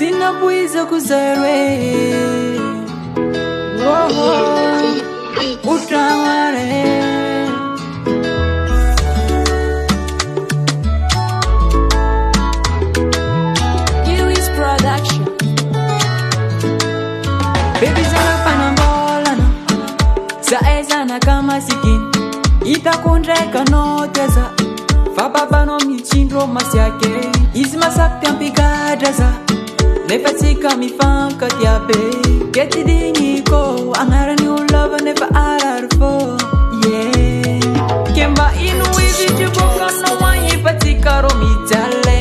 sina bwiza kuzarwe utaware Gilly's production. Baby zana panambolana zaezana kama sikini itakundreka noteza fababano michindro masyake izy masapy ampigadraza nefa tsika mifanka tiabe ketidigny ko agnarany olava nefa arary fô kemba ino ivitry bokanao agny fa tsika ro mijaly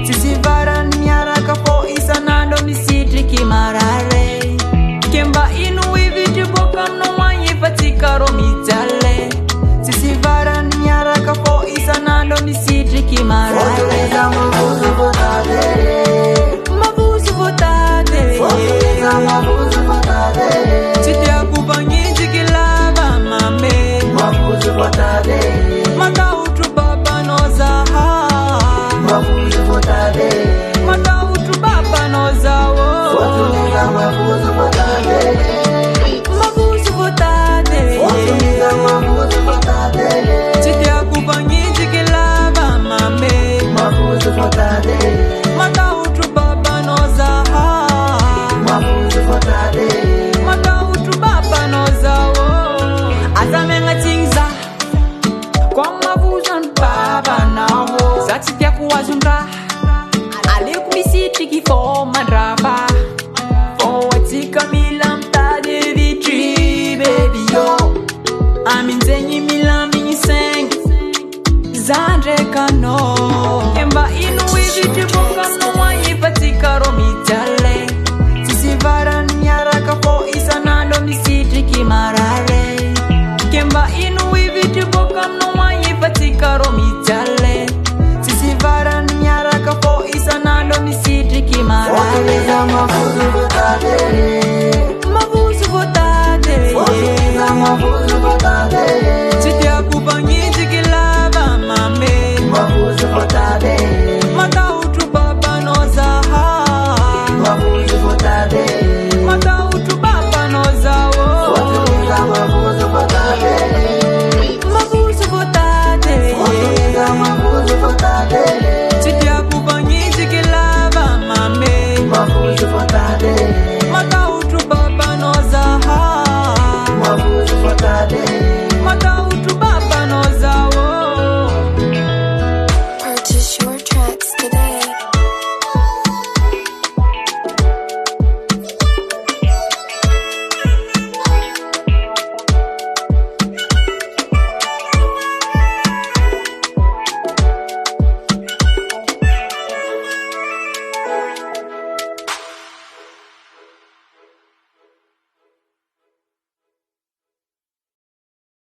tsisy varany miaraka fô isanandro misitriky marare kemba ino ivitry bokanao agny fa tsika ro mijaly tsisy varany miaraka fô isanandro misitriky marare mabuzu votate chitiaku banginji kilava mame mabuzu votate mata utru baba nozaha mabuzu votate mata utru baba nozawo mabuzu votate mabuzu votate chitiaku banginji kilava mame mabuzu votate mata utru baba nozaha mabuzu votate mata utru baba nozawo azamenga tingza kwa mabuzan baba nawo zatsitia kuwazundra aliku misitiki fo madraba fo watika milamtade vitri baby yo aminzenyi milambi seng zandre kano emba inu ivitri bokano wanyi patika romijale sisi varan nyaraka fo isanando misitriki marare kemba inu ivitri bokano wanyi patika romijale sisi varan nyaraka fo isanando misitriki marare